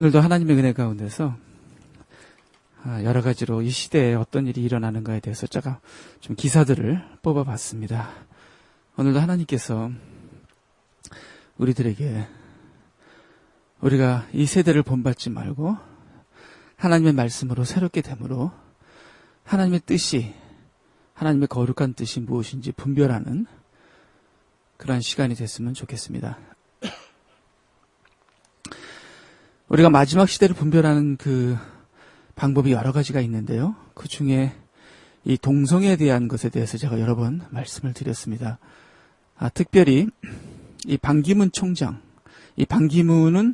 오늘도 하나님의 은혜 가운데서 여러 가지로 이 시대에 어떤 일이 일어나는가에 대해서 제가 좀 기사들을 뽑아봤습니다. 오늘도 하나님께서 우리들에게 우리가 이 세대를 본받지 말고 하나님의 말씀으로 새롭게 됨으로 하나님의 뜻이, 하나님의 거룩한 뜻이 무엇인지 분별하는 그러한 시간이 됐으면 좋겠습니다. 우리가 마지막 시대를 분별하는 그 방법이 여러 가지가 있는데요. 그 중에 이 동성애에 대한 것에 대해서 제가 여러 번 말씀을 드렸습니다. 특별히 이 반기문 총장, 이 반기문은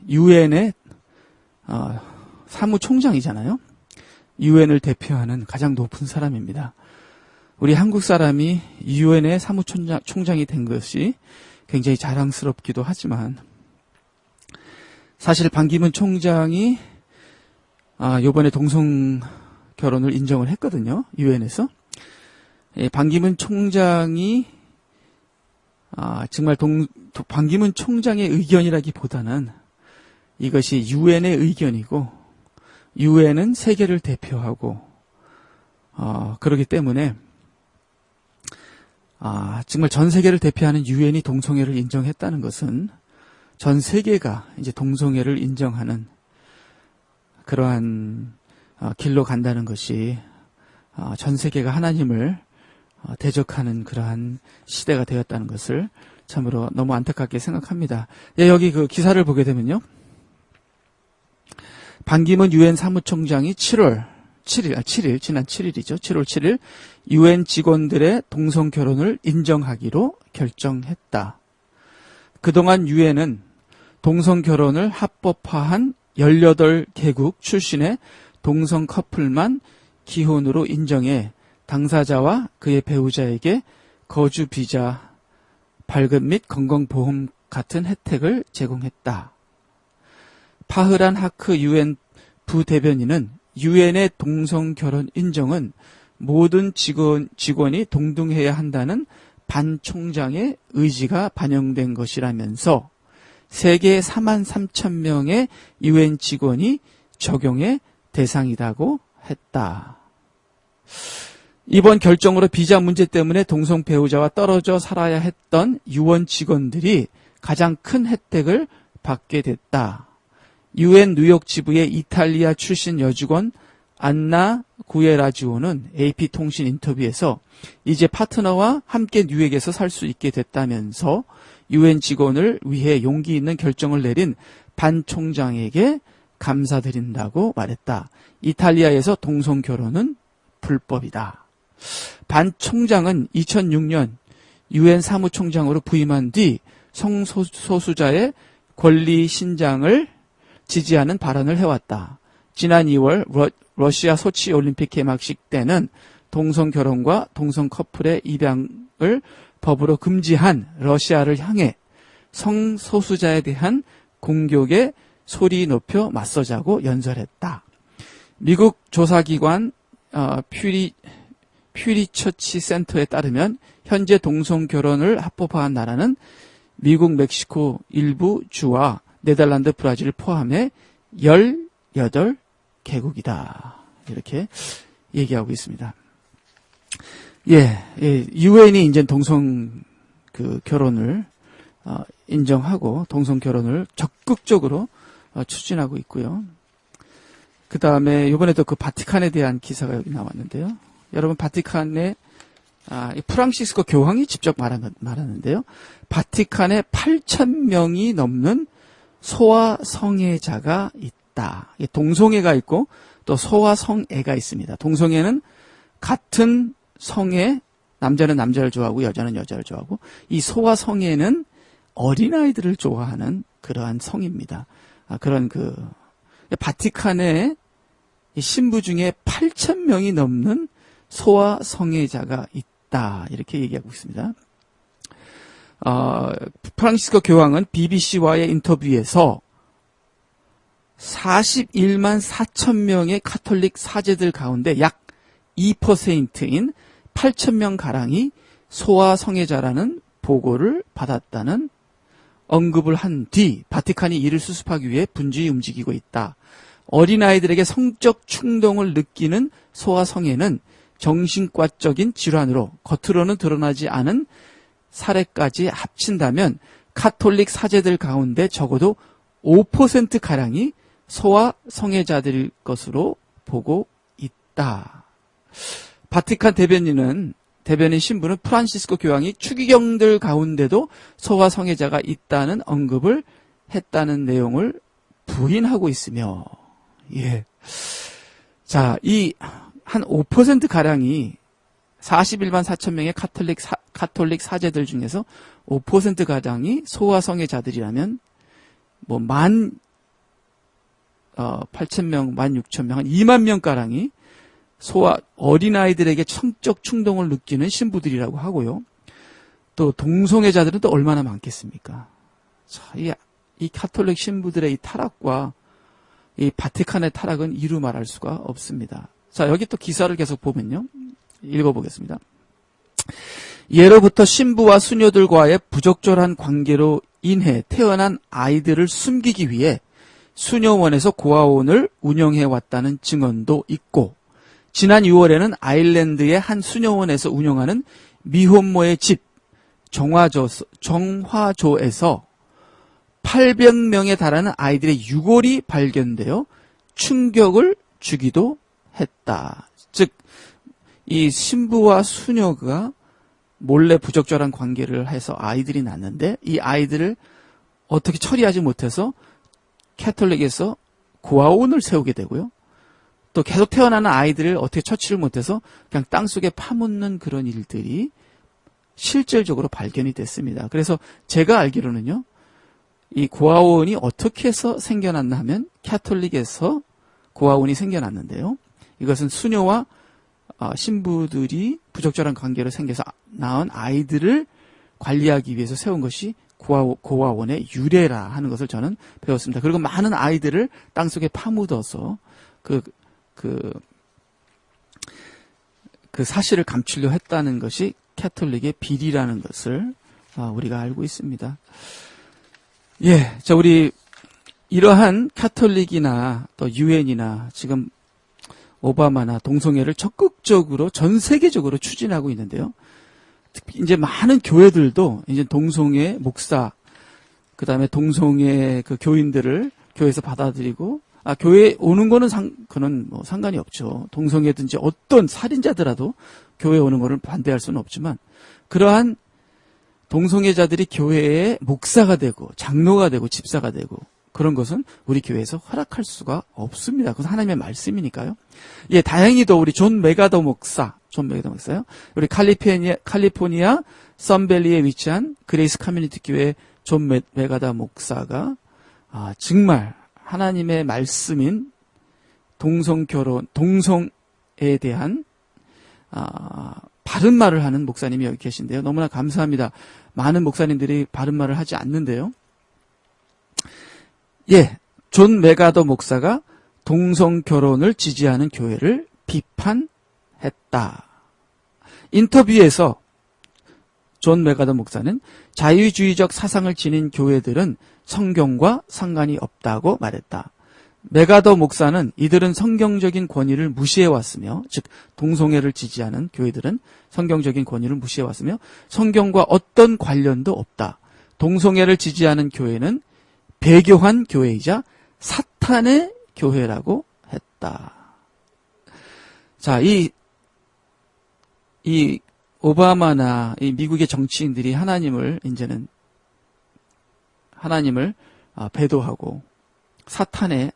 유엔의 사무총장이잖아요. 유엔을 대표하는 가장 높은 사람입니다. 우리 한국 사람이 유엔의 사무총장이 된 것이 굉장히 자랑스럽기도 하지만 사실 반기문 총장이 이번에 동성 결혼을 인정을 했거든요. 유엔에서. 반기문 총장이 정말 반기문 총장의 의견이라기보다는 이것이 유엔의 의견이고 유엔은 세계를 대표하고 그렇기 때문에 정말 전 세계를 대표하는 유엔이 동성애를 인정했다는 것은 전 세계가 이제 동성애를 인정하는 그러한 길로 간다는 것이 전 세계가 하나님을 대적하는 그러한 시대가 되었다는 것을 참으로 너무 안타깝게 생각합니다. 여기 그 기사를 보게 되면요. 반기문 유엔 사무총장이 7월 7일, 지난 7일이죠. 7월 7일 유엔 직원들의 동성 결혼을 인정하기로 결정했다. 그동안 유엔은 동성 결혼을 합법화한 18개국 출신의 동성 커플만 기혼으로 인정해 당사자와 그의 배우자에게 거주 비자, 발급 및 건강보험 같은 혜택을 제공했다. 파흐란 하크 유엔 부대변인은 유엔의 동성 결혼 인정은 모든 직원이 동등해야 한다는 반 총장의 의지가 반영된 것이라면서 세계 43,000명의 유엔 직원이 적용의 대상이라고 했다. 이번 결정으로 비자 문제 때문에 동성 배우자와 떨어져 살아야 했던 유엔 직원들이 가장 큰 혜택을 받게 됐다. 유엔 뉴욕 지부의 이탈리아 출신 여직원 안나 구에라지오는 AP통신 인터뷰에서 이제 파트너와 함께 뉴욕에서 살 수 있게 됐다면서 유엔 직원을 위해 용기 있는 결정을 내린 반 총장에게 감사드린다고 말했다. 이탈리아에서 동성 결혼은 불법이다. 반 총장은 2006년 유엔 사무총장으로 부임한 뒤 성소수자의 권리 신장을 지지하는 발언을 해왔다. 지난 2월 러시아 소치 올림픽 개막식 때는 동성 결혼과 동성 커플의 입양을 법으로 금지한 러시아를 향해 성소수자에 대한 공격에 소리 높여 맞서자고 연설했다. 미국 조사기관 퓨리처치 센터에 따르면 현재 동성 결혼을 합법화한 나라는 미국, 멕시코 일부 주와 네덜란드, 브라질을 포함해 18개국이다. 이렇게 얘기하고 있습니다. 유엔이 이제 동성 결혼을 인정하고 동성 결혼을 적극적으로 추진하고 있고요. 그 다음에 이번에도 그 바티칸에 대한 기사가 여기 나왔는데요. 여러분 바티칸에 프랑시스코 교황이 직접 말하는데요. 바티칸에 8,000명이 넘는 소아 성애자가 있다. 동성애가 있고 또 소아 성애가 있습니다. 동성애는 같은 성에 남자는 남자를 좋아하고 여자는 여자를 좋아하고 이 소아 성애는 어린아이들을 좋아하는 그러한 성입니다. 그런 바티칸에 신부 중에 8,000명이 넘는 소아 성애자가 있다. 이렇게 얘기하고 있습니다. 프랑시스코 교황은 BBC와의 인터뷰에서 41만 4천 명의 카톨릭 사제들 가운데 약 2%인 8,000명 가량이 소아 성애자라는 보고를 받았다는 언급을 한 뒤 바티칸이 이를 수습하기 위해 분주히 움직이고 있다. 어린아이들에게 성적 충동을 느끼는 소아성애는 정신과적인 질환으로 겉으로는 드러나지 않은 사례까지 합친다면 카톨릭 사제들 가운데 적어도 5%가량이 소아성애자들일 것으로 보고 있다. 바티칸 대변인 신부는 프란시스코 교황이 추기경들 가운데도 소아성애자가 있다는 언급을 했다는 내용을 부인하고 있으며, 예. 자, 이 한 5%가량이 41만 4천 명의 카톨릭 사제들 중에서 5%가량이 소아성애자들이라면, 8,000명, 16,000명, 한 2만 명가량이 어린아이들에게 성적 충동을 느끼는 신부들이라고 하고요. 또 동성애자들은 또 얼마나 많겠습니까? 자, 이 카톨릭 신부들의 이 타락과 이 바티칸의 타락은 이루 말할 수가 없습니다. 자, 여기 또 기사를 계속 보면요. 읽어보겠습니다. 예로부터 신부와 수녀들과의 부적절한 관계로 인해 태어난 아이들을 숨기기 위해 수녀원에서 고아원을 운영해왔다는 증언도 있고, 지난 6월에는 아일랜드의 한 수녀원에서 운영하는 미혼모의 집 정화조에서 800명에 달하는 아이들의 유골이 발견되어 충격을 주기도 했다. 즉, 이 신부와 수녀가 몰래 부적절한 관계를 해서 아이들이 낳는데 이 아이들을 어떻게 처리하지 못해서 캐톨릭에서 고아원을 세우게 되고요. 또 계속 태어나는 아이들을 어떻게 처치를 못해서 그냥 땅속에 파묻는 그런 일들이 실질적으로 발견이 됐습니다. 그래서 제가 알기로는요, 이 고아원이 어떻게 해서 생겨났나 하면 캐톨릭에서 고아원이 생겨났는데요. 이것은 수녀와 신부들이 부적절한 관계로 생겨서 낳은 아이들을 관리하기 위해서 세운 것이 고아원의 유래라 하는 것을 저는 배웠습니다. 그리고 많은 아이들을 땅속에 파묻어서 그 사실을 감추려 했다는 것이 캐톨릭의 비리라는 것을 우리가 알고 있습니다. 예, 자, 우리 이러한 캐톨릭이나 또 유엔이나 지금 오바마나 동성애를 적극적으로 전 세계적으로 추진하고 있는데요. 이제 많은 교회들도 이제 동성애 목사, 그 다음에 동성애 그 교인들을 교회에서 받아들이고, 교회에 오는 거는 그는 뭐 상관이 없죠. 동성애든지 어떤 살인자더라도 교회에 오는 거를 반대할 수는 없지만, 그러한 동성애자들이 교회의 목사가 되고, 장로가 되고, 집사가 되고, 그런 것은 우리 교회에서 허락할 수가 없습니다. 그것은 하나님의 말씀이니까요. 예, 다행히도 우리 존 메가더 목사요. 우리 캘리포니아 썬밸리에 위치한 그레이스 커뮤니티 교회 존 메가더 목사가 정말 하나님의 말씀인 동성에 대한 바른 말을 하는 목사님이 여기 계신데요. 너무나 감사합니다. 많은 목사님들이 바른 말을 하지 않는데요. 예, 존 메가더 목사가 동성 결혼을 지지하는 교회를 비판했다. 인터뷰에서 존 메가더 목사는 자유주의적 사상을 지닌 교회들은 성경과 상관이 없다고 말했다. 메가더 목사는 이들은 성경적인 권위를 무시해왔으며, 즉 동성애를 지지하는 교회들은 성경적인 권위를 무시해왔으며 성경과 어떤 관련도 없다. 동성애를 지지하는 교회는 배교한 교회이자 사탄의 교회라고 했다. 자, 이 오바마나 이 미국의 정치인들이 하나님을 배도하고 사탄의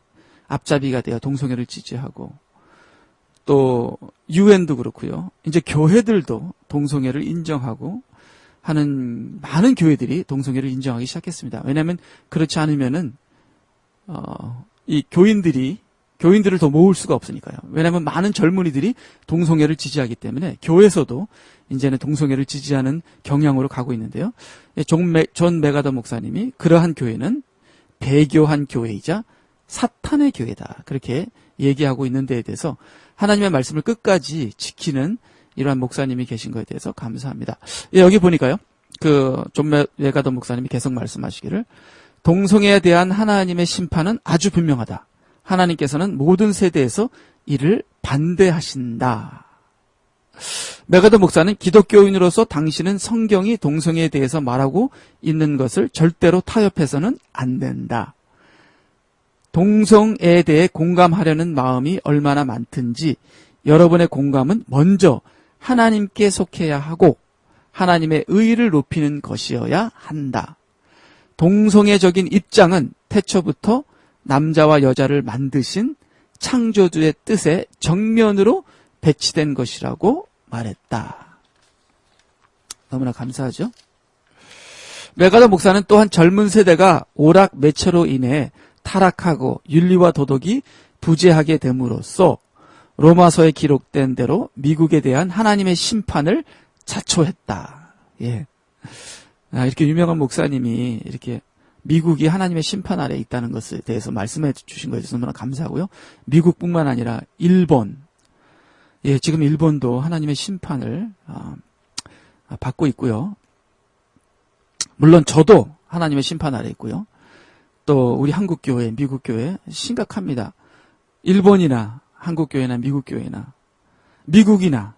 앞잡이가 되어 동성애를 지지하고, 또 유엔도 그렇고요. 이제 교회들도 동성애를 인정하고 하는 많은 교회들이 동성애를 인정하기 시작했습니다. 왜냐하면 그렇지 않으면은 이 교인들을 더 모을 수가 없으니까요. 왜냐하면 많은 젊은이들이 동성애를 지지하기 때문에 교회에서도 이제는 동성애를 지지하는 경향으로 가고 있는데요. 존 메가더 목사님이 그러한 교회는 배교한 교회이자 사탄의 교회다, 그렇게 얘기하고 있는 데에 대해서 하나님의 말씀을 끝까지 지키는 이러한 목사님이 계신 것에 대해서 감사합니다. 예, 여기 보니까요. 존 메가더 목사님이 계속 말씀하시기를 동성애에 대한 하나님의 심판은 아주 분명하다. 하나님께서는 모든 세대에서 이를 반대하신다. 메가더 목사는 기독교인으로서 당신은 성경이 동성애에 대해서 말하고 있는 것을 절대로 타협해서는 안 된다. 동성애에 대해 공감하려는 마음이 얼마나 많든지 여러분의 공감은 먼저 하나님께 속해야 하고 하나님의 의의를 높이는 것이어야 한다. 동성애적인 입장은 태초부터 남자와 여자를 만드신 창조주의 뜻에 정면으로 배치된 것이라고 말했다. 너무나 감사하죠? 메가더 목사는 또한 젊은 세대가 오락 매체로 인해 타락하고 윤리와 도덕이 부재하게 됨으로써 로마서에 기록된 대로 미국에 대한 하나님의 심판을 자초했다. 예. 이렇게 유명한 목사님이 이렇게 미국이 하나님의 심판 아래에 있다는 것에 대해서 말씀해 주신 것에 대해서 너무나 감사하고요. 미국뿐만 아니라 일본, 예, 지금 일본도 하나님의 심판을 받고 있고요. 물론 저도 하나님의 심판 아래에 있고요. 또 우리 한국교회, 미국교회 심각합니다. 일본이나 한국교회나 미국교회나 미국이나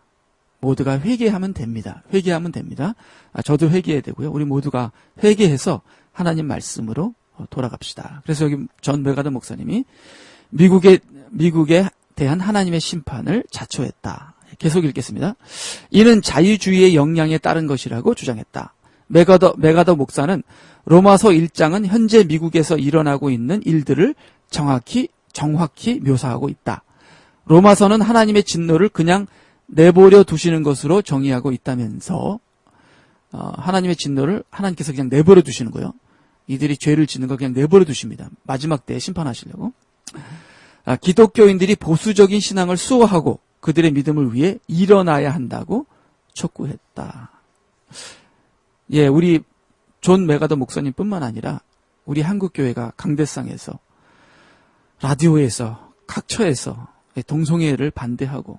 모두가 회개하면 됩니다. 회개하면 됩니다. 저도 회개해야 되고요. 우리 모두가 회개해서 하나님 말씀으로 돌아갑시다. 그래서 여기 존 메가더 목사님이 미국에 대한 하나님의 심판을 자초했다. 계속 읽겠습니다. 이는 자유주의의 영향에 따른 것이라고 주장했다. 메가더 목사는 로마서 1장은 현재 미국에서 일어나고 있는 일들을 정확히 묘사하고 있다. 로마서는 하나님의 진노를 그냥 내버려 두시는 것으로 정의하고 있다면서 하나님의 진노를 하나님께서 그냥 내버려 두시는 거예요. 이들이 죄를 짓는 걸 그냥 내버려 두십니다. 마지막 때에 심판하시려고. 기독교인들이 보수적인 신앙을 수호하고 그들의 믿음을 위해 일어나야 한다고 촉구했다. 예, 우리 존 메가더 목사님뿐만 아니라 우리 한국교회가 강대상에서 라디오에서 각처에서 동성애를 반대하고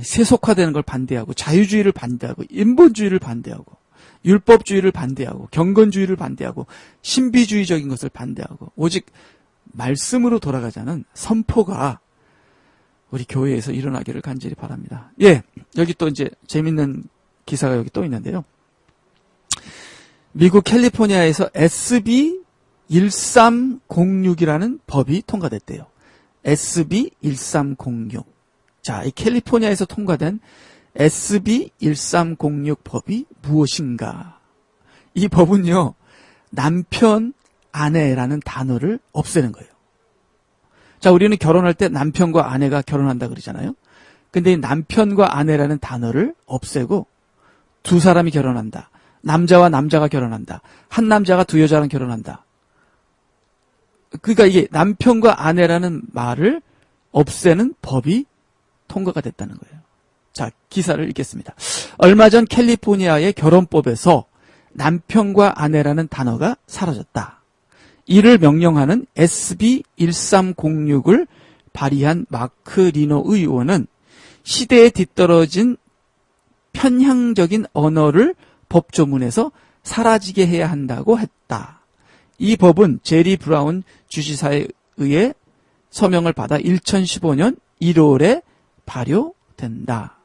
세속화되는 걸 반대하고 자유주의를 반대하고 인본주의를 반대하고 율법주의를 반대하고 경건주의를 반대하고 신비주의적인 것을 반대하고 오직 말씀으로 돌아가자는 선포가 우리 교회에서 일어나기를 간절히 바랍니다. 예, 여기 또 이제 재밌는 기사가 여기 또 있는데요. 미국 캘리포니아에서 SB 1306이라는 법이 통과됐대요. SB 1306. 자, 이 캘리포니아에서 통과된 SB 1306 법이 무엇인가? 이 법은요, 남편, 아내라는 단어를 없애는 거예요. 자, 우리는 결혼할 때 남편과 아내가 결혼한다 그러잖아요. 근데 이 남편과 아내라는 단어를 없애고 두 사람이 결혼한다. 남자와 남자가 결혼한다. 한 남자가 두 여자랑 결혼한다. 그러니까 이게 남편과 아내라는 말을 없애는 법이 통과가 됐다는 거예요. 자, 기사를 읽겠습니다. 얼마 전 캘리포니아의 결혼법에서 남편과 아내라는 단어가 사라졌다. 이를 명령하는 SB 1306을 발의한 마크 리노 의원은 시대에 뒤떨어진 편향적인 언어를 법조문에서 사라지게 해야 한다고 했다. 이 법은 제리 브라운 주지사에 의해 서명을 받아 2015년 1월에 발효된다.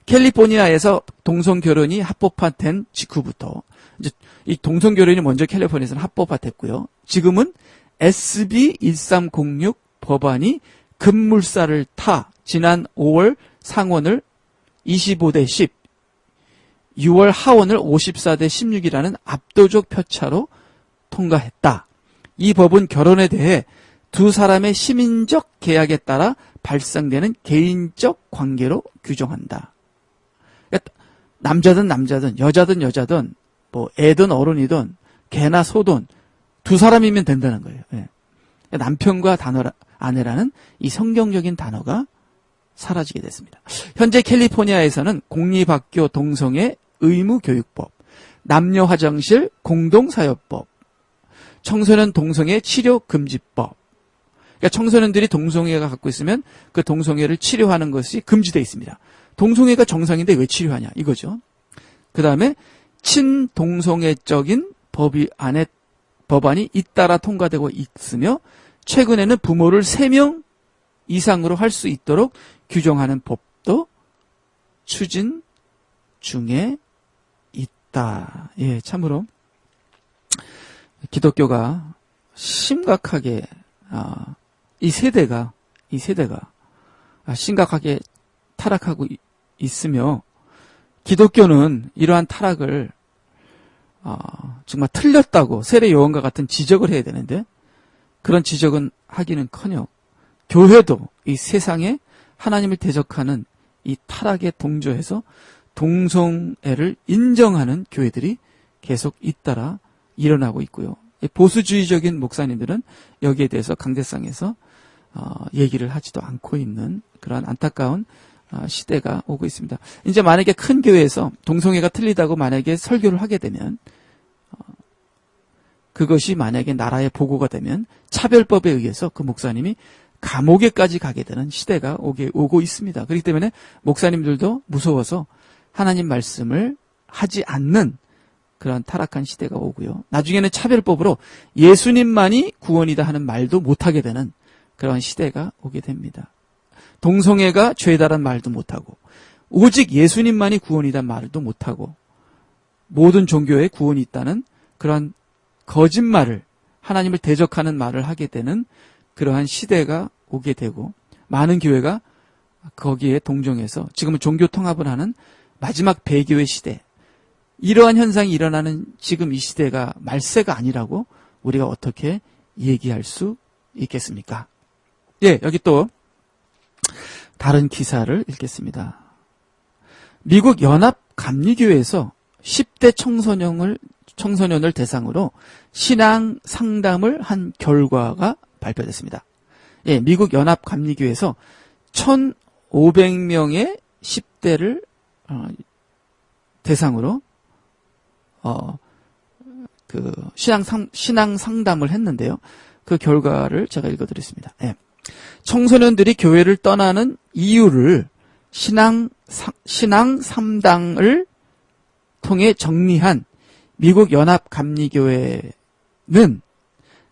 캘리포니아에서 동성결혼이 합법화된 직후부터 이제 이 동성결혼이 먼저 캘리포니아에서는 합법화됐고요. 지금은 SB 1306 법안이 급물살을 타 지난 5월 상원을 25대 10, 6월 하원을 54대 16이라는 압도적 표차로 통과했다. 이 법은 결혼에 대해 두 사람의 시민적 계약에 따라 발생되는 개인적 관계로 규정한다. 그러니까 남자든 여자든 뭐 애든 어른이든 개나 소든 두 사람이면 된다는 거예요. 예. 남편과 아내라는 이 성경적인 단어가 사라지게 됐습니다. 현재 캘리포니아에서는 공립학교 동성애 의무교육법, 남녀 화장실 공동사용법, 청소년 동성애 치료금지법. 그러니까 청소년들이 동성애가 갖고 있으면 그 동성애를 치료하는 것이 금지되어 있습니다. 동성애가 정상인데 왜 치료하냐 이거죠. 그 다음에 친동성애적인 법안이 잇따라 통과되고 있으며 최근에는 부모를 3명 이상으로 할 수 있도록 규정하는 법도 추진 중에 있다. 예, 참으로 기독교가 심각하게 이 세대가 심각하게 타락하고 있으며 기독교는 이러한 타락을 정말 틀렸다고 세례 요한과 같은 지적을 해야 되는데 그런 지적은 하기는커녕 교회도 이 세상에 하나님을 대적하는 이 타락에 동조해서 동성애를 인정하는 교회들이 계속 잇따라 일어나고 있고요. 보수주의적인 목사님들은 여기에 대해서 강대상에서 얘기를 하지도 않고 있는 그러한 안타까운 시대가 오고 있습니다. 이제 만약에 큰 교회에서 동성애가 틀리다고 만약에 설교를 하게 되면 그것이 만약에 나라에 보고가 되면 차별법에 의해서 그 목사님이 감옥에까지 가게 되는 시대가 오고 있습니다. 그렇기 때문에 목사님들도 무서워서 하나님 말씀을 하지 않는 그런 타락한 시대가 오고요. 나중에는 차별법으로 예수님만이 구원이다 하는 말도 못하게 되는 그런 시대가 오게 됩니다. 동성애가 죄다란 말도 못하고 오직 예수님만이 구원이다 말도 못하고 모든 종교에 구원이 있다는 그런 거짓말을 하나님을 대적하는 말을 하게 되는 그러한 시대가 오게 되고 많은 교회가 거기에 동정해서 지금은 종교 통합을 하는 마지막 배교의 시대 이러한 현상이 일어나는 지금 이 시대가 말세가 아니라고 우리가 어떻게 얘기할 수 있겠습니까? 예, 여기 또 다른 기사를 읽겠습니다. 미국 연합감리교회에서 10대 청소년을 대상으로 신앙 상담을 한 결과가 발표됐습니다. 예, 미국 연합감리교회에서 1,500명의 10대를 대상으로 신앙 상담을 했는데요. 그 결과를 제가 읽어드리겠습니다. 예. 청소년들이 교회를 떠나는 이유를 신앙 3당을 통해 정리한 미국 연합감리교회는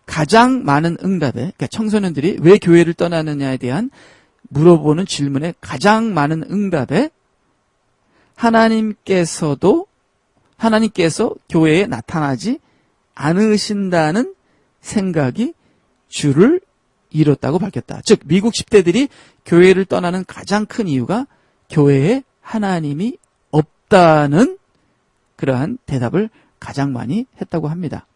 가장 많은 응답에, 그러니까 청소년들이 왜 교회를 떠나느냐에 대한 물어보는 질문에 가장 많은 응답에 하나님께서 교회에 나타나지 않으신다는 생각이 주를 이뤘다고 밝혔다. 즉 미국 10대들이 교회를 떠나는 가장 큰 이유가 교회에 하나님이 없다는 그러한 대답을 가장 많이 했다고 합니다.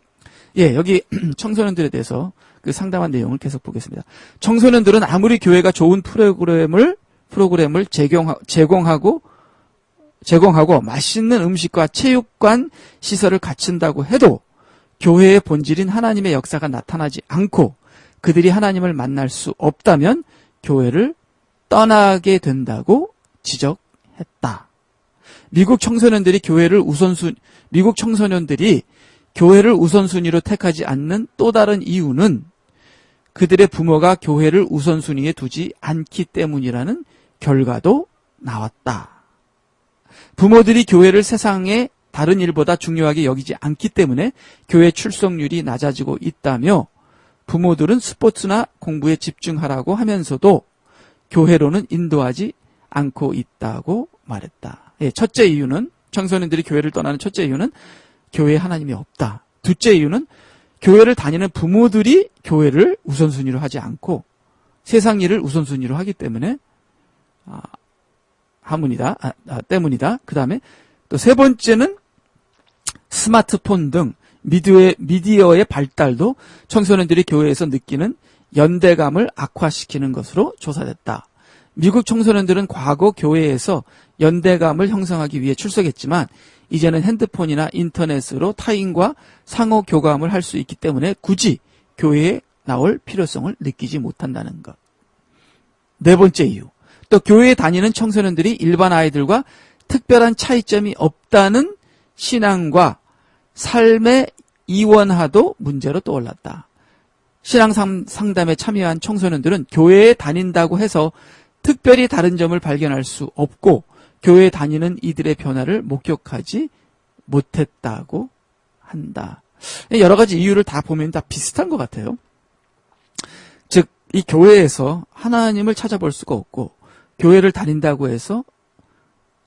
예, 여기 청소년들에 대해서 그 상담한 내용을 계속 보겠습니다. 청소년들은 아무리 교회가 좋은 프로그램을 제공하고 맛있는 음식과 체육관 시설을 갖춘다고 해도 교회의 본질인 하나님의 역사가 나타나지 않고 그들이 하나님을 만날 수 없다면 교회를 떠나게 된다고 지적했다. 미국 청소년들이 교회를 우선순위로 택하지 않는 또 다른 이유는 그들의 부모가 교회를 우선순위에 두지 않기 때문이라는 결과도 나왔다. 부모들이 교회를 세상의 다른 일보다 중요하게 여기지 않기 때문에 교회 출석률이 낮아지고 있다며 부모들은 스포츠나 공부에 집중하라고 하면서도 교회로는 인도하지 않고 있다고 말했다. 예, 첫째 이유는 청소년들이 교회를 떠나는 첫째 이유는 교회에 하나님이 없다. 둘째 이유는 교회를 다니는 부모들이 교회를 우선순위로 하지 않고 세상 일을 우선순위로 하기 때문에 때문이다. 그 다음에 또 세 번째는 스마트폰 등 미디어의 발달도 청소년들이 교회에서 느끼는 연대감을 악화시키는 것으로 조사됐다. 미국 청소년들은 과거 교회에서 연대감을 형성하기 위해 출석했지만 이제는 핸드폰이나 인터넷으로 타인과 상호 교감을 할 수 있기 때문에 굳이 교회에 나올 필요성을 느끼지 못한다는 것. 네 번째 이유. 또 교회에 다니는 청소년들이 일반 아이들과 특별한 차이점이 없다는 신앙과 삶의 이원화도 문제로 떠올랐다. 신앙 상담에 참여한 청소년들은 교회에 다닌다고 해서 특별히 다른 점을 발견할 수 없고 교회 다니는 이들의 변화를 목격하지 못했다고 한다. 여러 가지 이유를 다 보면 다 비슷한 것 같아요. 즉, 이 교회에서 하나님을 찾아볼 수가 없고, 교회를 다닌다고 해서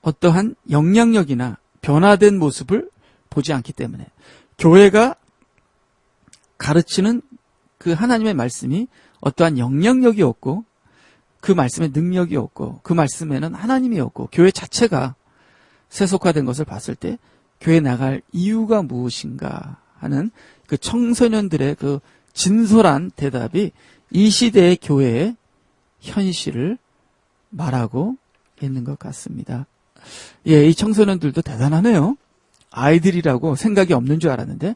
어떠한 영향력이나 변화된 모습을 보지 않기 때문에, 교회가 가르치는 그 하나님의 말씀이 어떠한 영향력이 없고, 그 말씀에 능력이 없고, 그 말씀에는 하나님이 없고, 교회 자체가 세속화된 것을 봤을 때 교회 나갈 이유가 무엇인가 하는 그 청소년들의 그 진솔한 대답이 이 시대의 교회의 현실을 말하고 있는 것 같습니다. 예, 이 청소년들도 대단하네요. 아이들이라고 생각이 없는 줄 알았는데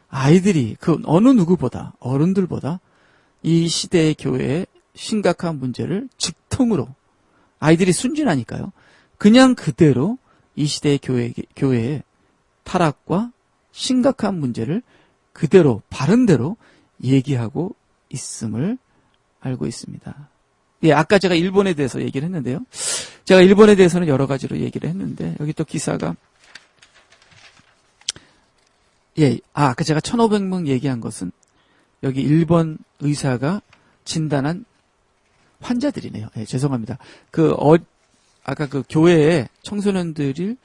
아이들이 그 어느 누구보다, 어른들보다 이 시대의 교회의 심각한 문제를 직통으로, 아이들이 순진하니까요, 그냥 그대로 이 시대의 교회의 타락과 심각한 문제를 그대로 바른 대로 얘기하고 있음을 알고 있습니다. 예, 아까 제가 일본에 대해서 얘기를 했는데요. 제가 일본에 대해서는 여러 가지로 얘기를 했는데 여기 또 기사가, 예, 아까 제가 1,500명 얘기한 것은 여기 일본 의사가 진단한 환자들이네요. 예, 죄송합니다. 아까 그 교회에 청소년들을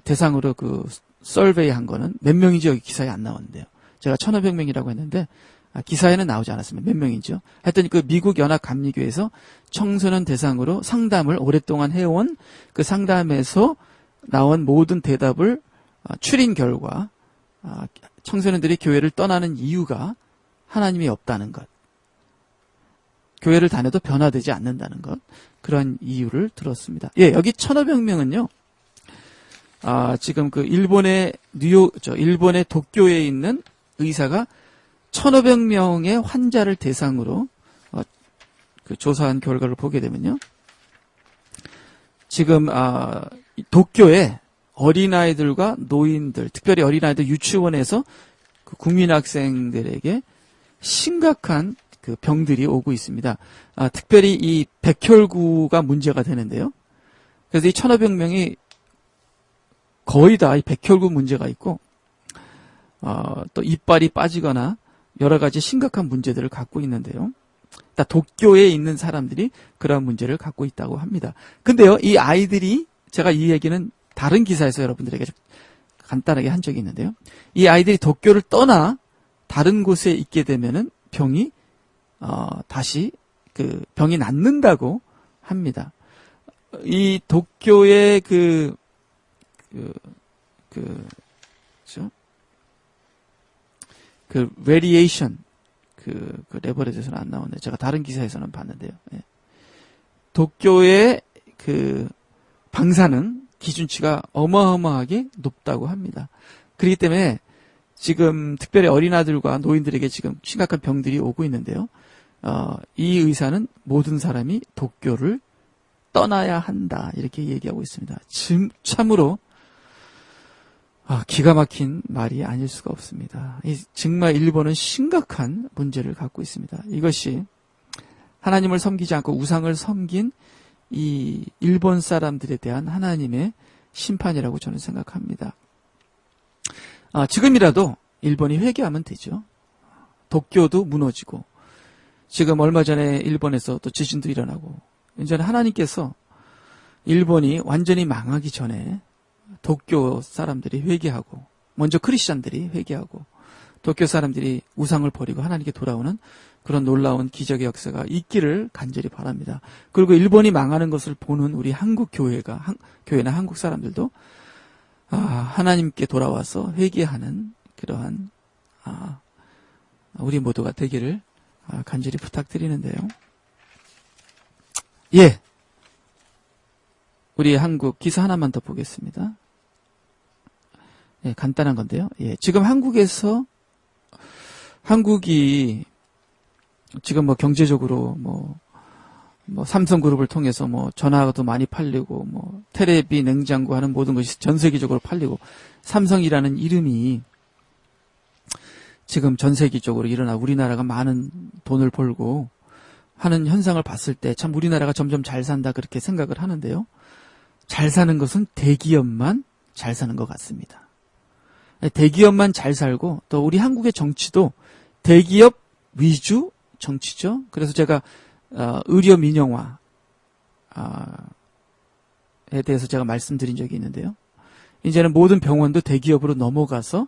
대상으로 그 설베이 한 거는 몇 명인지 여기 기사에 안 나왔는데요. 제가 1,500명이라고 했는데 기사에는 나오지 않았습니다. 몇 명이죠? 하여튼 그 미국 연합 감리교에서 청소년 대상으로 상담을 오랫동안 해온 그 상담에서 나온 모든 대답을 추린 결과 청소년들이 교회를 떠나는 이유가 하나님이 없다는 것, 교회를 다녀도 변화되지 않는다는 것, 그런 이유를 들었습니다. 예, 여기 1,500명은요, 지금 그 일본의 일본의 도쿄에 있는 의사가 1,500명의 환자를 대상으로 그 조사한 결과를 보게 되면요, 지금 도쿄에 어린아이들과 노인들, 특별히 어린아이들 유치원에서 그 국민학생들에게 심각한 그 병들이 오고 있습니다. 특별히 이 백혈구가 문제가 되는데요. 그래서 이 1,500명이 거의 다 이 백혈구 문제가 있고, 또 이빨이 빠지거나 여러 가지 심각한 문제들을 갖고 있는데요. 도쿄에 있는 사람들이 그런 문제를 갖고 있다고 합니다. 근데요, 이 아이들이, 제가 이 얘기는 다른 기사에서 여러분들에게 간단하게 한 적이 있는데요. 이 아이들이 도쿄를 떠나 다른 곳에 있게 되면은 병이 다시 그 병이 낫는다고 합니다. 이 도쿄의 그 레디에이션 그 레벨에 대해서는 안 나오는데 제가 다른 기사에서는 봤는데요. 예. 도쿄의 그 방사능 기준치가 어마어마하게 높다고 합니다. 그렇기 때문에 지금 특별히 어린아들과 노인들에게 지금 심각한 병들이 오고 있는데요. 이 의사는 모든 사람이 도쿄를 떠나야 한다, 이렇게 얘기하고 있습니다. 참으로 기가 막힌 말이 아닐 수가 없습니다. 정말 일본은 심각한 문제를 갖고 있습니다. 이것이 하나님을 섬기지 않고 우상을 섬긴 이 일본 사람들에 대한 하나님의 심판이라고 저는 생각합니다. 지금이라도 일본이 회개하면 되죠. 도쿄도 무너지고, 지금 얼마 전에 일본에서 또 지진도 일어나고, 이제 하나님께서 일본이 완전히 망하기 전에 도쿄 사람들이 회개하고, 먼저 크리스찬들이 회개하고, 도쿄 사람들이 우상을 버리고 하나님께 돌아오는 그런 놀라운 기적의 역사가 있기를 간절히 바랍니다. 그리고 일본이 망하는 것을 보는 우리 한국 교회나 한국 사람들도 하나님께 돌아와서 회개하는 그러한 우리 모두가 되기를 간절히 부탁드리는데요. 예, 우리 한국 기사 하나만 더 보겠습니다. 예, 간단한 건데요. 예, 지금 한국이 지금 뭐 경제적으로 뭐 삼성그룹을 통해서 뭐 전화도 많이 팔리고 뭐 테레비, 냉장고 하는 모든 것이 전 세계적으로 팔리고, 삼성이라는 이름이 지금 전 세계적으로 일어나 우리나라가 많은 돈을 벌고 하는 현상을 봤을 때 참 우리나라가 점점 잘 산다, 그렇게 생각을 하는데요. 잘 사는 것은 대기업만 잘 사는 것 같습니다. 대기업만 잘 살고 또 우리 한국의 정치도 대기업 위주 정치죠. 그래서 제가 의료 민영화에 대해서 제가 말씀드린 적이 있는데요. 이제는 모든 병원도 대기업으로 넘어가서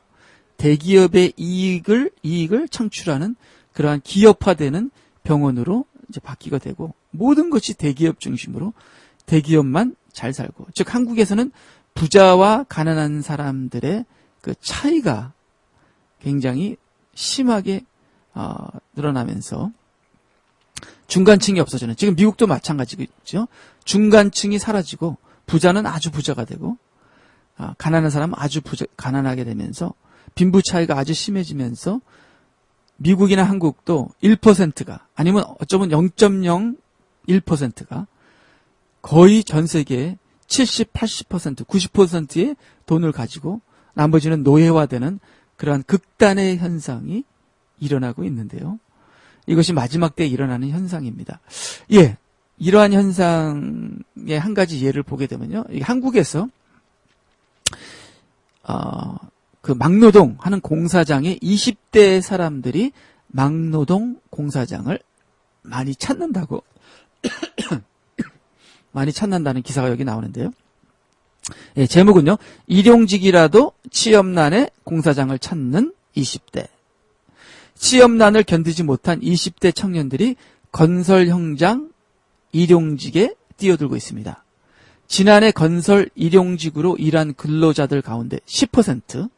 대기업의 이익을 창출하는 그러한 기업화되는 병원으로 이제 바뀌게 되고 모든 것이 대기업 중심으로 대기업만 잘 살고 즉 한국에서는 부자와 가난한 사람들의 그 차이가 굉장히 심하게 늘어나면서 중간층이 없어지는 지금 미국도 마찬가지겠죠. 중간층이 사라지고 부자는 아주 부자가 되고 가난한 사람은 아주 가난하게 되면서 빈부 차이가 아주 심해지면서 미국이나 한국도 1%가 아니면 어쩌면 0.01%가 거의 전 세계의 70, 80%, 90%의 돈을 가지고 나머지는 노예화되는 그러한 극단의 현상이 일어나고 있는데요. 이것이 마지막 때에 일어나는 현상입니다. 예, 이러한 현상의 한 가지 예를 보게 되면요. 한국에서 그 막노동 하는 공사장에 20대 사람들이 막노동 공사장을 많이 찾는다고 많이 찾는다는 기사가 여기 나오는데요. 예, 제목은요. 일용직이라도 취업난에 공사장을 찾는 20대. 취업난을 견디지 못한 20대 청년들이 건설 현장 일용직에 뛰어들고 있습니다. 지난해 건설 일용직으로 일한 근로자들 가운데 10%,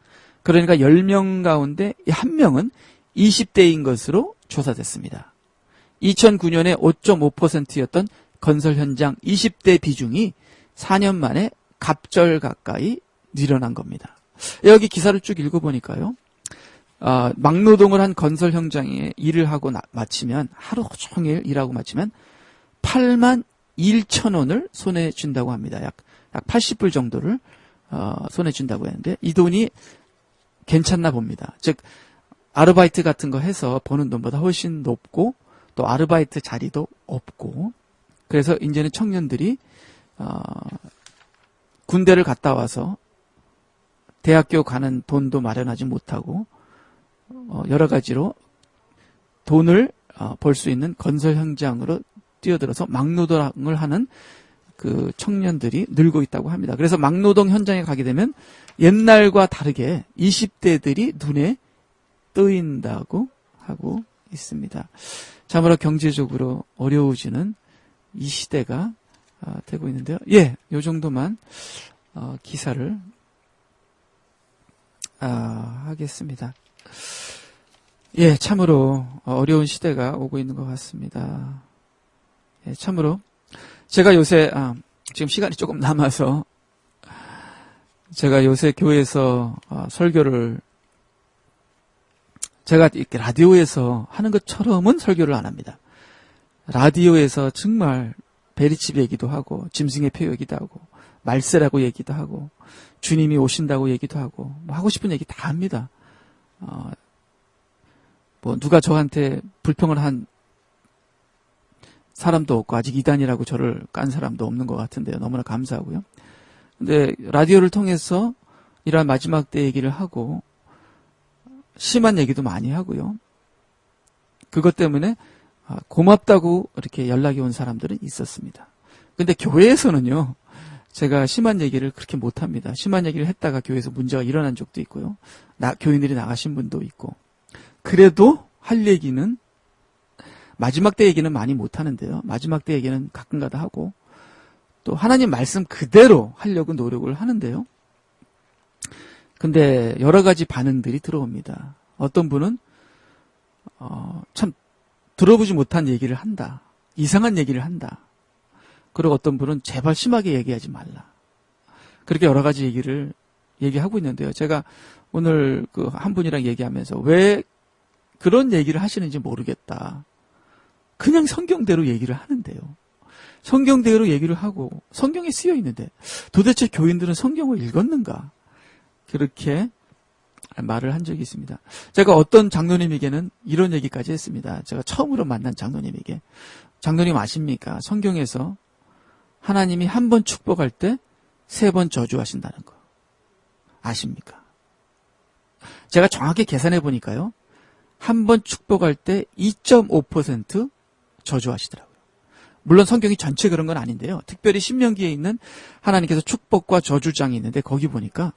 그러니까 10명 가운데 1명은 20대인 것으로 조사됐습니다. 2009년에 5.5%였던 건설 현장 20대 비중이 4년 만에 갑절 가까이 늘어난 겁니다. 여기 기사를 쭉 읽어보니까요. 막노동을 한 건설 현장에 일을 하고 마치면 하루 종일 일하고 마치면 8만 1천 원을 손에 쥔다고 합니다. 약 80불 정도를 손에 쥔다고 했는데 이 돈이 괜찮나 봅니다. 즉 아르바이트 같은 거 해서 버는 돈보다 훨씬 높고 또 아르바이트 자리도 없고 그래서 이제는 청년들이 군대를 갔다 와서 대학교 가는 돈도 마련하지 못하고 여러 가지로 돈을 벌 수 있는 건설 현장으로 뛰어들어서 막노동을 하는 그 청년들이 늘고 있다고 합니다. 그래서 막노동 현장에 가게 되면 옛날과 다르게 20대들이 눈에 뜨인다고 하고 있습니다. 참으로 경제적으로 어려워지는 이 시대가 되고 있는데요. 예, 요 정도만 기사를 하겠습니다. 예, 참으로 어려운 시대가 오고 있는 것 같습니다. 예, 참으로 제가 요새 지금 시간이 조금 남아서 제가 요새 교회에서 설교를 제가 이렇게 라디오에서 하는 것처럼은 설교를 안 합니다. 라디오에서 정말 베리칩 얘기도 하고 짐승의 표 얘기도 하고 말세라고 얘기도 하고 주님이 오신다고 얘기도 하고 뭐 하고 싶은 얘기 다 합니다. 뭐 누가 저한테 불평을 한 사람도 없고 아직 이단이라고 저를 깐 사람도 없는 것 같은데요. 너무나 감사하고요. 근데 라디오를 통해서 이러한 마지막 때 얘기를 하고 심한 얘기도 많이 하고요. 그것 때문에 고맙다고 이렇게 연락이 온 사람들은 있었습니다. 근데 교회에서는요. 제가 심한 얘기를 그렇게 못합니다. 심한 얘기를 했다가 교회에서 문제가 일어난 적도 있고요. 교인들이 나가신 분도 있고. 그래도 할 얘기는 마지막 때 얘기는 많이 못하는데요. 마지막 때 얘기는 가끔가다 하고 또 하나님 말씀 그대로 하려고 노력을 하는데요. 근데 여러 가지 반응들이 들어옵니다. 어떤 분은 참 들어보지 못한 얘기를 한다. 이상한 얘기를 한다. 그리고 어떤 분은 제발 심하게 얘기하지 말라. 그렇게 여러 가지 얘기를 얘기하고 있는데요. 제가 오늘 그 한 분이랑 얘기하면서 왜 그런 얘기를 하시는지 모르겠다. 그냥 성경대로 얘기를 하는데요. 성경대로 얘기를 하고 성경에 쓰여 있는데 도대체 교인들은 성경을 읽었는가? 그렇게 말을 한 적이 있습니다. 제가 어떤 장로님에게는 이런 얘기까지 했습니다. 제가 처음으로 만난 장로님에게 장로님 아십니까? 성경에서 하나님이 한 번 축복할 때 3번 저주하신다는 거 아십니까? 제가 정확히 계산해 보니까요. 한 번 축복할 때 2.5% 저주하시더라고요. 물론 성경이 전체 그런 건 아닌데요. 특별히 신명기에 있는 하나님께서 축복과 저주장이 있는데 거기 보니까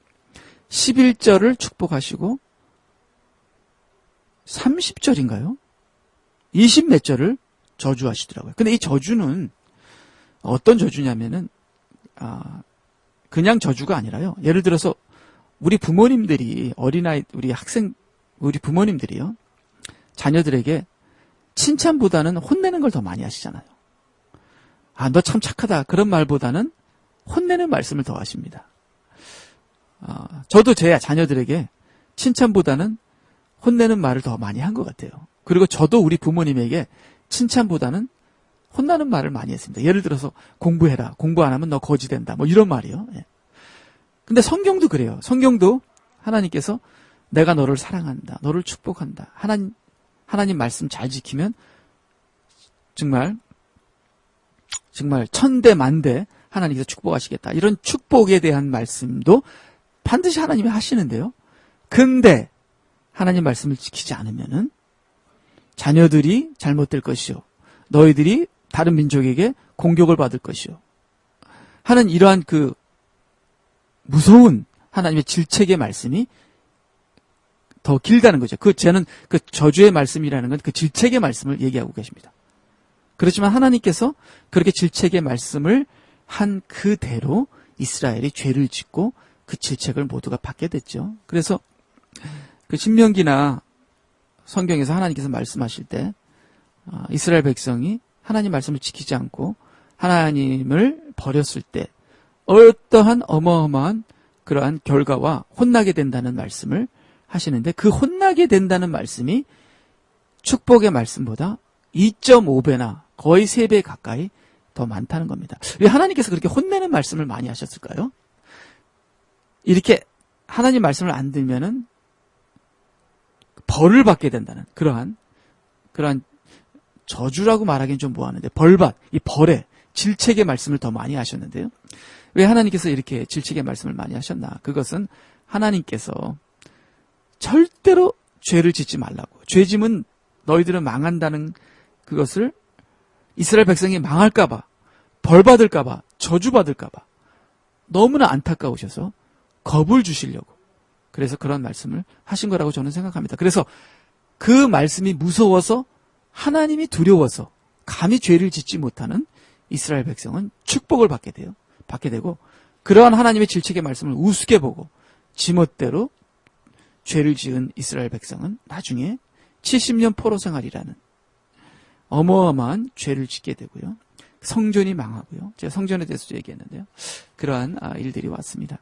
11절을 축복하시고 30절인가요? 20몇 절을 저주하시더라고요. 근데 이 저주는 어떤 저주냐면은 그냥 저주가 아니라요. 예를 들어서 우리 부모님들이 어린아이, 우리 부모님들이요. 자녀들에게 칭찬보다는 혼내는 걸 더 많이 하시잖아요. 너 참 착하다. 그런 말보다는 혼내는 말씀을 더 하십니다. 저도 제 자녀들에게 칭찬보다는 혼내는 말을 더 많이 한 것 같아요. 그리고 저도 우리 부모님에게 칭찬보다는 혼나는 말을 많이 했습니다. 예를 들어서 공부해라. 공부 안 하면 너 거지 된다. 뭐 이런 말이요. 예. 근데 성경도 그래요. 성경도 하나님께서 내가 너를 사랑한다. 너를 축복한다. 하나님 말씀 잘 지키면 정말 천대 만대 하나님께서 축복하시겠다. 이런 축복에 대한 말씀도 반드시 하나님이 하시는데요. 근데 하나님 말씀을 지키지 않으면은 자녀들이 잘못될 것이요. 너희들이 다른 민족에게 공격을 받을 것이요. 하는 이러한 그 무서운 하나님의 질책의 말씀이 더 길다는 거죠. 쟤는 그 저주의 말씀이라는 건 그 질책의 말씀을 얘기하고 계십니다. 그렇지만 하나님께서 그렇게 질책의 말씀을 한 그대로 이스라엘이 죄를 짓고 그 질책을 모두가 받게 됐죠. 그래서 그 신명기나 성경에서 하나님께서 말씀하실 때 이스라엘 백성이 하나님 말씀을 지키지 않고 하나님을 버렸을 때 어떠한 어마어마한 그러한 결과와 혼나게 된다는 말씀을 하시는데 그 혼나게 된다는 말씀이 축복의 말씀보다 2.5배나 거의 3배 가까이 더 많다는 겁니다. 왜 하나님께서 그렇게 혼내는 말씀을 많이 하셨을까요? 이렇게 하나님 말씀을 안 들면은 벌을 받게 된다는 그러한 저주라고 말하기는 좀 뭐하는데 이 벌의 질책의 말씀을 더 많이 하셨는데요. 왜 하나님께서 이렇게 질책의 말씀을 많이 하셨나? 그것은 하나님께서 절대로 죄를 짓지 말라고. 죄짐은 너희들은 망한다는 그것을 이스라엘 백성이 망할까봐, 벌받을까봐, 저주받을까봐 너무나 안타까우셔서 겁을 주시려고. 그래서 그런 말씀을 하신 거라고 저는 생각합니다. 그래서 그 말씀이 무서워서 하나님이 두려워서 감히 죄를 짓지 못하는 이스라엘 백성은 축복을 받게 되고 그러한 하나님의 질책의 말씀을 우습게 보고 지멋대로 죄를 지은 이스라엘 백성은 나중에 70년 포로 생활이라는 어마어마한 죄를 짓게 되고요. 성전이 망하고요. 제가 성전에 대해서도 얘기했는데요. 그러한 일들이 왔습니다.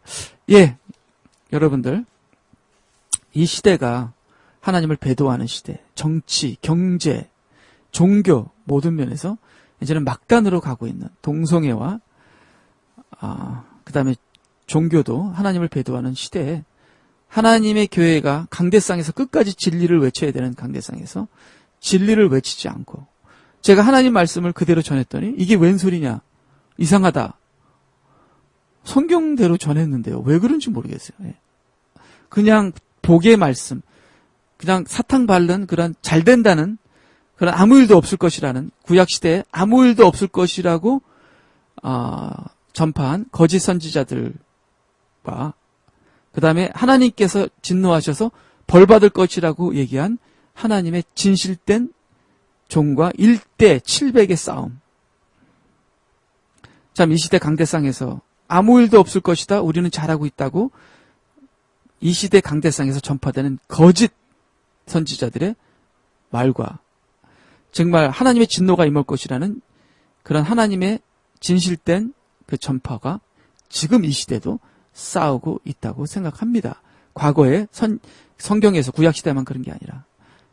예, 여러분들 이 시대가 하나님을 배도하는 시대, 정치, 경제, 종교 모든 면에서 이제는 막단으로 가고 있는 동성애와 그다음에 종교도 하나님을 배도하는 시대에 하나님의 교회가 강대상에서 끝까지 진리를 외쳐야 되는 강대상에서 진리를 외치지 않고 제가 하나님 말씀을 그대로 전했더니 이게 웬 소리냐? 이상하다. 성경대로 전했는데요. 왜 그런지 모르겠어요. 그냥 복의 말씀, 그냥 사탕 바른 그런 잘 된다는 그런 아무 일도 없을 것이라는 구약시대에 아무 일도 없을 것이라고 전파한 거짓 선지자들과 그 다음에 하나님께서 진노하셔서 벌받을 것이라고 얘기한 하나님의 진실된 종과 1대 700의 싸움. 참 이 시대 강대상에서 아무 일도 없을 것이다. 우리는 잘하고 있다고 이 시대 강대상에서 전파되는 거짓 선지자들의 말과 정말 하나님의 진노가 임할 것이라는 그런 하나님의 진실된 그 전파가 지금 이 시대도 싸우고 있다고 생각합니다. 과거에 성경에서 구약시대만 그런 게 아니라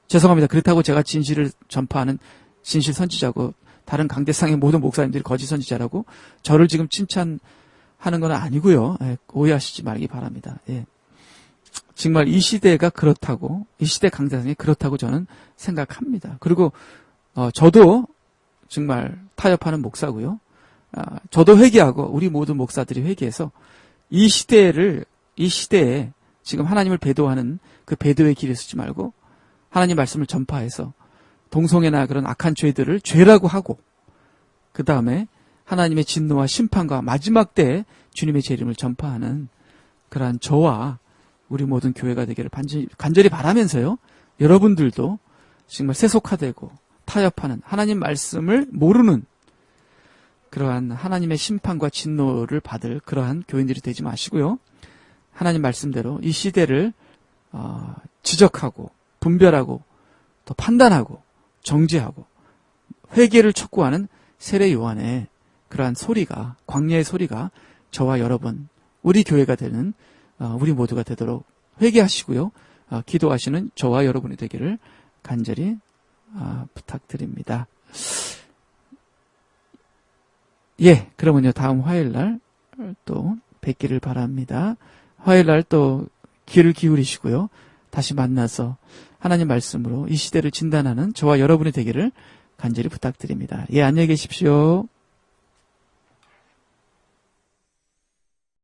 죄송합니다. 그렇다고 제가 진실을 전파하는 진실 선지자고 다른 강대상의 모든 목사님들이 거짓 선지자라고 저를 지금 칭찬하는 건 아니고요. 오해하시지 말기 바랍니다. 정말 이 시대가 그렇다고 이 시대 강대상이 그렇다고 저는 생각합니다. 그리고 저도 정말 타협하는 목사고요. 저도 회개하고 우리 모든 목사들이 회개해서 이 시대에 지금 하나님을 배도하는 그 배도의 길에 서지 말고 하나님 말씀을 전파해서 동성애나 그런 악한 죄들을 죄라고 하고 그 다음에 하나님의 진노와 심판과 마지막 때에 주님의 재림을 전파하는 그러한 저와 우리 모든 교회가 되기를 간절히 바라면서요. 여러분들도 정말 세속화되고 타협하는 하나님 말씀을 모르는 그러한 하나님의 심판과 진노를 받을 그러한 교인들이 되지 마시고요. 하나님 말씀대로 이 시대를 지적하고 분별하고 또 판단하고 정죄하고 회개를 촉구하는 세례 요한의 그러한 소리가 광야의 소리가 저와 여러분 우리 교회가 되는 우리 모두가 되도록 회개하시고요. 기도하시는 저와 여러분이 되기를 간절히 부탁드립니다. 예, 그러면요 다음 화요일날 또 뵙기를 바랍니다. 화요일날 또 귀를 기울이시고요. 다시 만나서 하나님 말씀으로 이 시대를 진단하는 저와 여러분이 되기를 간절히 부탁드립니다. 예, 안녕히 계십시오.